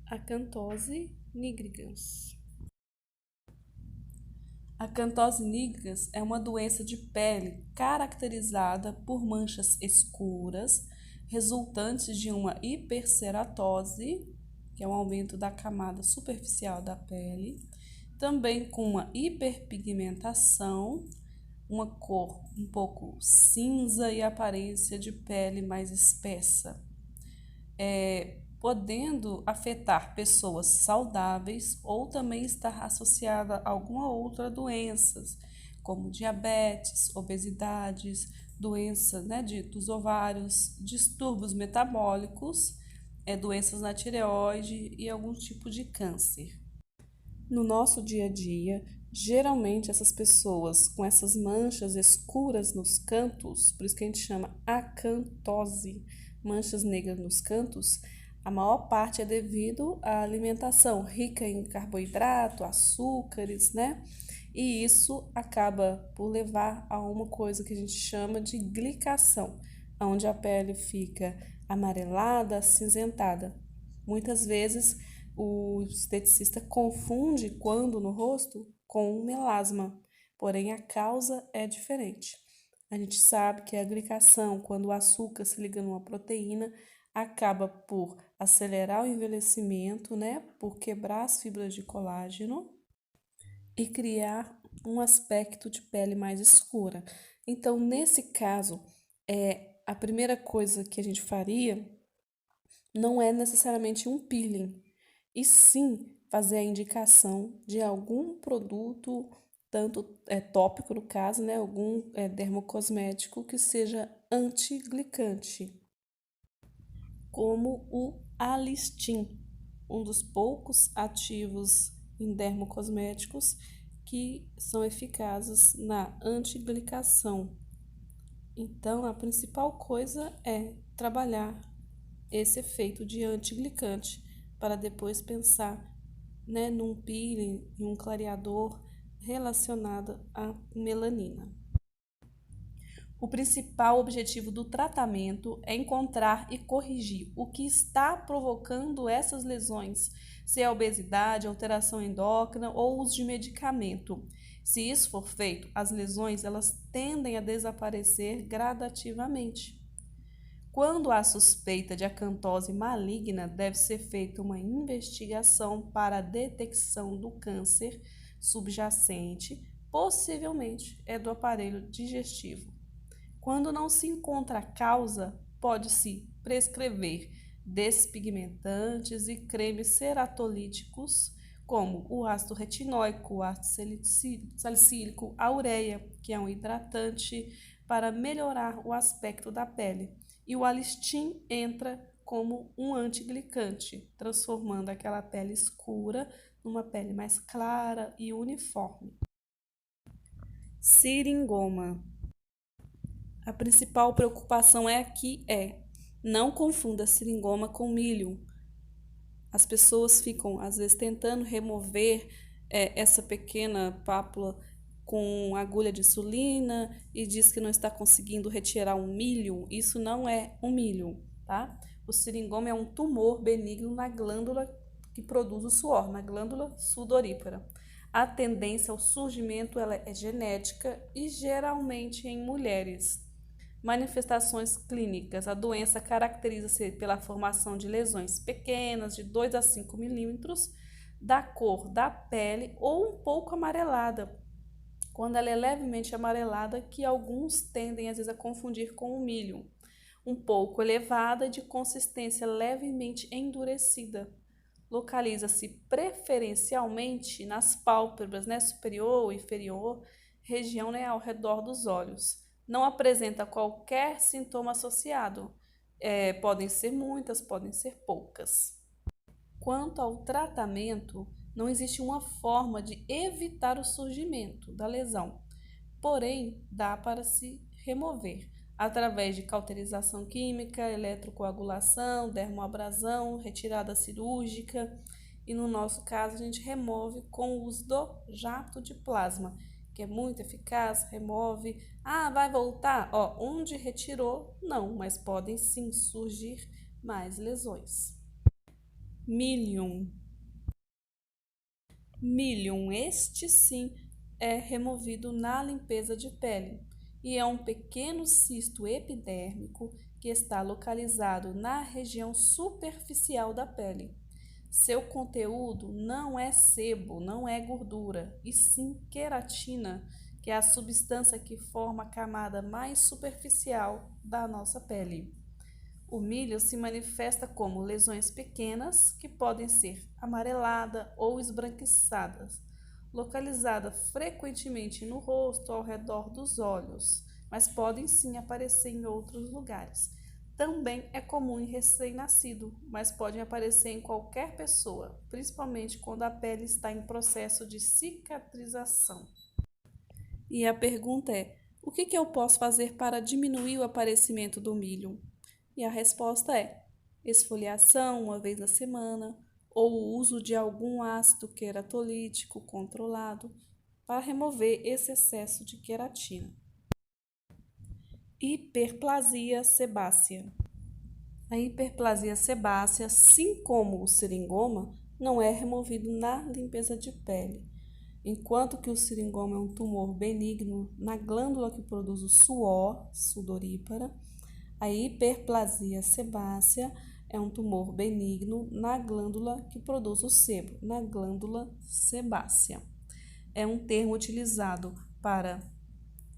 Acantose nigricans. Acantose nigricans é uma doença de pele caracterizada por manchas escuras, resultantes de uma hiperceratose, que é um aumento da camada superficial da pele, também com uma hiperpigmentação, uma cor um pouco cinza e aparência de pele mais espessa, podendo afetar pessoas saudáveis ou também estar associada a alguma outra doenças, como diabetes, obesidades, doença, dos ovários, distúrbios metabólicos, doenças na tireoide e algum tipo de câncer. No nosso dia a dia, geralmente essas pessoas com essas manchas escuras nos cantos, por isso que a gente chama acantose, manchas negras nos cantos, a maior parte é devido à alimentação rica em carboidrato, açúcares, né? E isso acaba por levar a uma coisa que a gente chama de glicação, onde a pele fica amarelada, acinzentada. Muitas vezes o esteticista confunde quando no rosto com um melasma, porém a causa é diferente. A gente sabe que a glicação, quando o açúcar se liga numa proteína, acaba por acelerar o envelhecimento, né, por quebrar as fibras de colágeno e criar um aspecto de pele mais escura. Então, nesse caso, a primeira coisa que a gente faria não é necessariamente um peeling, e sim fazer a indicação de algum produto, tanto tópico no caso, né, algum dermocosmético que seja antiglicante, como o Alistin, um dos poucos ativos em dermocosméticos que são eficazes na antiglicação. Então, a principal coisa é trabalhar esse efeito de antiglicante para depois pensar, né, num peeling e um clareador relacionado à melanina. O principal objetivo do tratamento é encontrar e corrigir o que está provocando essas lesões, se é obesidade, alteração endócrina ou uso de medicamento. Se isso for feito, as lesões elas tendem a desaparecer gradativamente. Quando há suspeita de acantose maligna, deve ser feita uma investigação para a detecção do câncer subjacente, possivelmente é do aparelho digestivo. Quando não se encontra a causa, pode-se prescrever despigmentantes e cremes ceratolíticos, como o ácido retinóico, o ácido salicílico, a ureia, que é um hidratante para melhorar o aspecto da pele. E o Alistin entra como um antiglicante, transformando aquela pele escura numa pele mais clara e uniforme. Seringoma. A principal preocupação não confunda seringoma com milho. As pessoas ficam, às vezes, tentando remover essa pequena pápula com agulha de insulina e diz que não está conseguindo retirar um milho. Isso não é um milho, tá? O seringoma é um tumor benigno na glândula que produz o suor, na glândula sudorípara. A tendência ao surgimento ela é genética e geralmente em mulheres. Manifestações clínicas. A doença caracteriza-se pela formação de lesões pequenas, de 2 a 5 milímetros, da cor da pele ou um pouco amarelada. Quando ela é levemente amarelada, que alguns tendem às vezes a confundir com o milho. Um pouco elevada, de consistência levemente endurecida. Localiza-se preferencialmente nas pálpebras, né, superior ou inferior, região, né, ao redor dos olhos. Não apresenta qualquer sintoma associado. Podem ser muitas, podem ser poucas. Quanto ao tratamento, não existe uma forma de evitar o surgimento da lesão, porém, dá para se remover através de cauterização química, eletrocoagulação, dermoabrasão, retirada cirúrgica e, no nosso caso, a gente remove com o uso do jato de plasma, que é muito eficaz, remove. Vai voltar? Onde retirou, não, mas podem sim surgir mais lesões. Milium. Milium, este sim é removido na limpeza de pele e é um pequeno cisto epidérmico que está localizado na região superficial da pele. Seu conteúdo não é sebo, não é gordura, e sim queratina, que é a substância que forma a camada mais superficial da nossa pele. O milho se manifesta como lesões pequenas que podem ser amareladas ou esbranquiçadas, localizada frequentemente no rosto ao redor dos olhos, mas podem sim aparecer em outros lugares. Também é comum em recém-nascido, mas podem aparecer em qualquer pessoa, principalmente quando a pele está em processo de cicatrização. E a pergunta é: o que eu posso fazer para diminuir o aparecimento do milho? E a resposta é: esfoliação uma vez na semana ou o uso de algum ácido queratolítico controlado para remover esse excesso de queratina. Hiperplasia sebácea. A hiperplasia sebácea, assim como o seringoma, não é removido na limpeza de pele. Enquanto que o seringoma é um tumor benigno na glândula que produz o suor, sudorípara, a hiperplasia sebácea é um tumor benigno na glândula que produz o sebo, na glândula sebácea. É um termo utilizado para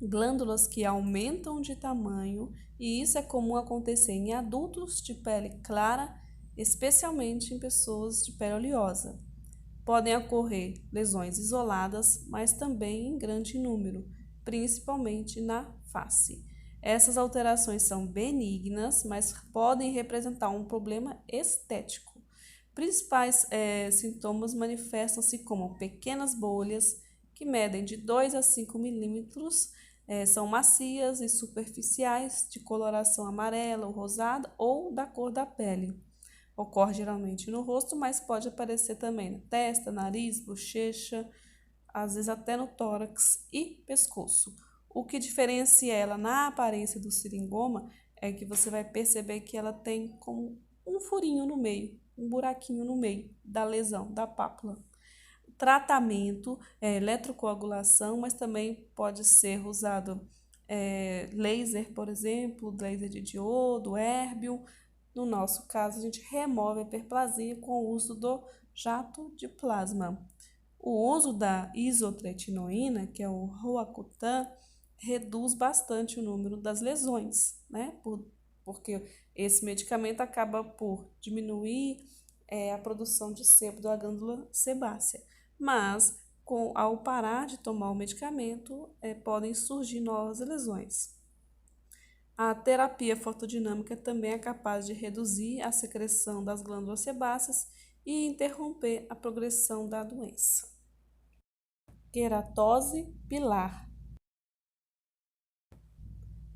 glândulas que aumentam de tamanho e isso é comum acontecer em adultos de pele clara, especialmente em pessoas de pele oleosa. Podem ocorrer lesões isoladas, mas também em grande número, principalmente na face. Essas alterações são benignas, mas podem representar um problema estético. Principais sintomas manifestam-se como pequenas bolhas que medem de 2 a 5 milímetros, são macias e superficiais, de coloração amarela ou rosada ou da cor da pele. Ocorre geralmente no rosto, mas pode aparecer também na testa, nariz, bochecha, às vezes até no tórax e pescoço. O que diferencia ela na aparência do seringoma é que você vai perceber que ela tem como um furinho no meio, um buraquinho no meio da lesão, da pápula. O tratamento é eletrocoagulação, mas também pode ser usado laser, por exemplo, laser de diodo, érbium. No nosso caso, a gente remove a hiperplasia com o uso do jato de plasma. O uso da isotretinoína, que é o Roacutan, reduz bastante o número das lesões, né? Porque esse medicamento acaba por diminuir a produção de sebo da glândula sebácea. Mas, ao parar de tomar o medicamento, podem surgir novas lesões. A terapia fotodinâmica também é capaz de reduzir a secreção das glândulas sebáceas e interromper a progressão da doença. Queratose pilar.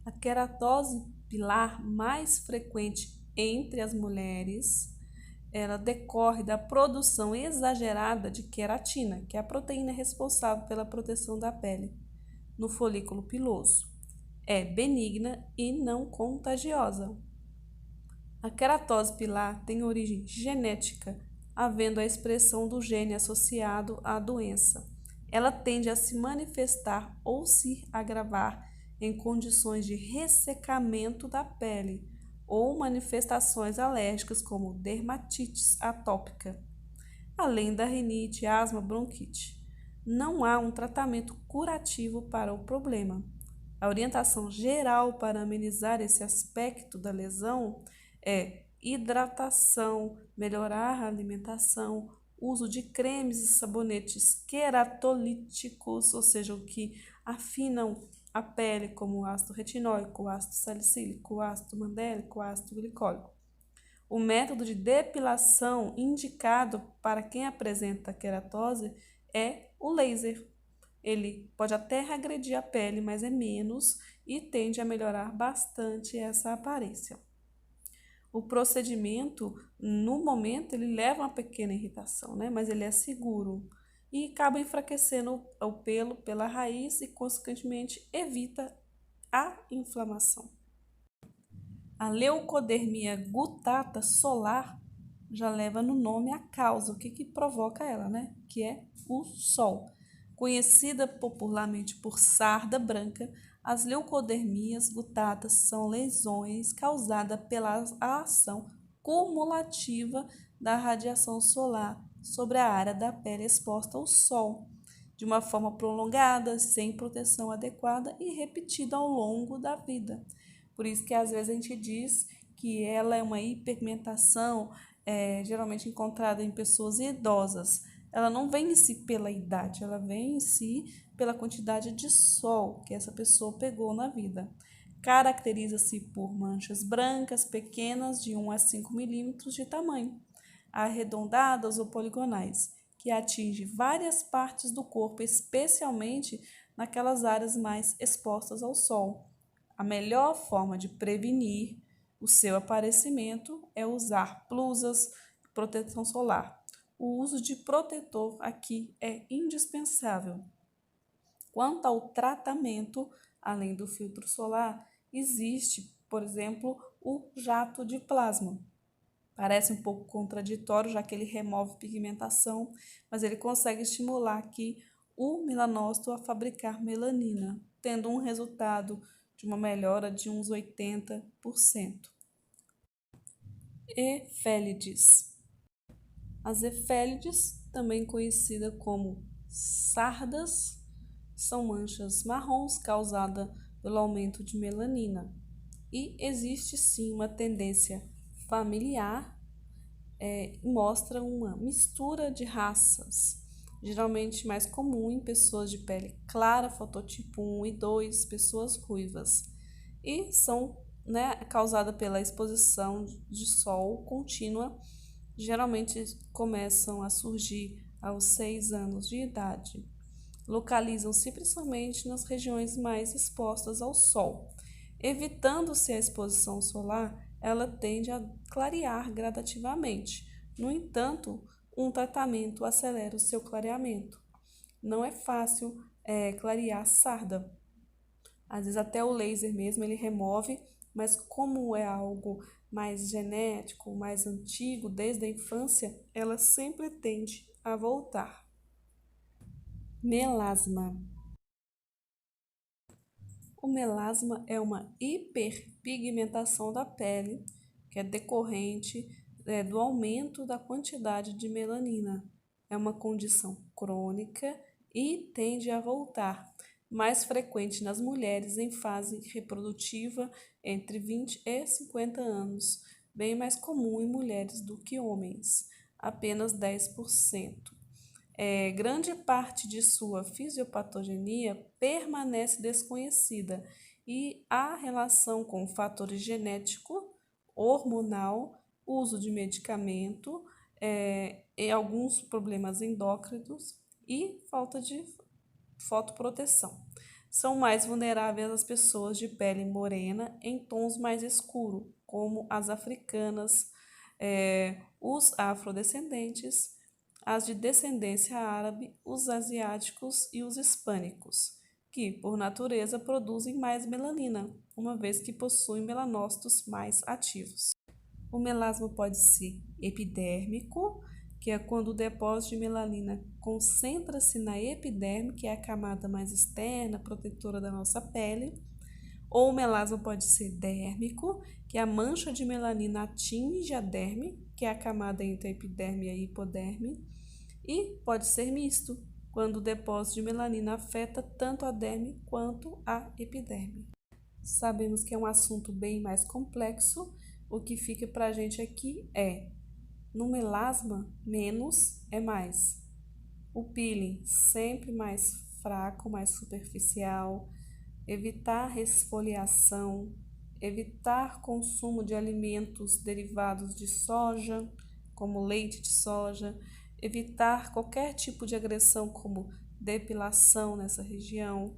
A queratose pilar mais frequente entre as mulheres, ela decorre da produção exagerada de queratina, que é a proteína responsável pela proteção da pele, no folículo piloso. É benigna e não contagiosa. A queratose pilar tem origem genética, havendo a expressão do gene associado à doença. Ela tende a se manifestar ou se agravar em condições de ressecamento da pele ou manifestações alérgicas como dermatite atópica, além da rinite, asma, bronquite. Não há um tratamento curativo para o problema. A orientação geral para amenizar esse aspecto da lesão é hidratação, melhorar a alimentação, uso de cremes e sabonetes queratolíticos, ou seja, o que afinam a pele, como o ácido retinóico, o ácido salicílico, o ácido mandélico, o ácido glicólico. O método de depilação indicado para quem apresenta queratose é o laser. Ele pode até agredir a pele, mas é menos e tende a melhorar bastante essa aparência. O procedimento, no momento, ele leva a uma pequena irritação, né? Mas ele é seguro e acaba enfraquecendo o pelo pela raiz e, consequentemente, evita a inflamação. A leucodermia gutata solar já leva no nome a causa, o que provoca ela, né? Que é o sol. Conhecida popularmente por sarda branca, as leucodermias gutatas são lesões causadas pela ação cumulativa da radiação solar sobre a área da pele exposta ao sol, de uma forma prolongada, sem proteção adequada e repetida ao longo da vida. Por isso que às vezes a gente diz que ela é uma hiperpigmentação, geralmente encontrada em pessoas idosas. Ela não vem em si pela idade, ela vem em si pela quantidade de sol que essa pessoa pegou na vida. Caracteriza-se por manchas brancas pequenas de 1 a 5 milímetros de tamanho, arredondadas ou poligonais, que atinge várias partes do corpo, especialmente naquelas áreas mais expostas ao sol. A melhor forma de prevenir o seu aparecimento é usar blusas de proteção solar. O uso de protetor aqui é indispensável. Quanto ao tratamento, além do filtro solar, existe, por exemplo, o jato de plasma. Parece um pouco contraditório, já que ele remove pigmentação, mas ele consegue estimular aqui o melanócito a fabricar melanina, tendo um resultado de uma melhora de uns 80%. Efélides. As efélides, também conhecida como sardas, são manchas marrons causadas pelo aumento de melanina. E existe sim uma tendência familiar, mostra uma mistura de raças, geralmente mais comum em pessoas de pele clara, fototipo 1 e 2, pessoas ruivas, e são, né, causadas pela exposição de sol contínua. Geralmente começam a surgir aos 6 anos de idade. Localizam-se principalmente nas regiões mais expostas ao sol. Evitando-se a exposição solar, ela tende a clarear gradativamente. No entanto, um tratamento acelera o seu clareamento. Não é fácil clarear sarda. Às vezes até o laser mesmo ele remove, mas como é algo mais genético, mais antigo, desde a infância, ela sempre tende a voltar. Melasma. O melasma é uma hiperpigmentação da pele que é decorrente do aumento da quantidade de melanina. É uma condição crônica e tende a voltar, mais frequente nas mulheres em fase reprodutiva entre 20 e 50 anos, bem mais comum em mulheres do que homens, apenas 10%. Grande parte de sua fisiopatogenia permanece desconhecida e há relação com fatores genético, hormonal, uso de medicamento, e alguns problemas endócrinos e falta de fotoproteção. São mais vulneráveis as pessoas de pele morena em tons mais escuros, como as africanas, os afrodescendentes, as de descendência árabe, os asiáticos e os hispânicos, que, por natureza, produzem mais melanina, uma vez que possuem melanócitos mais ativos. O melasma pode ser epidérmico, que é quando o depósito de melanina concentra-se na epiderme, que é a camada mais externa, protetora da nossa pele. Ou o melasma pode ser dérmico, que a mancha de melanina atinge a derme, que é a camada entre a epiderme e a hipoderme. E pode ser misto, quando o depósito de melanina afeta tanto a derme quanto a epiderme. Sabemos que é um assunto bem mais complexo. O que fica para a gente aqui no melasma, menos é mais. O peeling sempre mais fraco, mais superficial. Evitar resfoliação, evitar consumo de alimentos derivados de soja, como leite de soja, evitar qualquer tipo de agressão como depilação nessa região.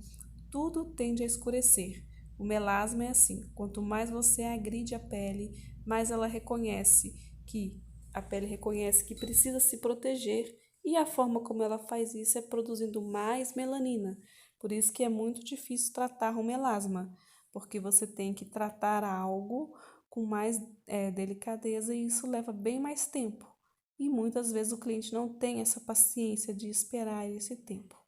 Tudo tende a escurecer. O melasma é assim, quanto mais você agride a pele, mais ela reconhece que a pele reconhece que precisa se proteger, e a forma como ela faz isso é produzindo mais melanina. Por isso que é muito difícil tratar o melasma, porque você tem que tratar algo com mais delicadeza e isso leva bem mais tempo. E muitas vezes o cliente não tem essa paciência de esperar esse tempo.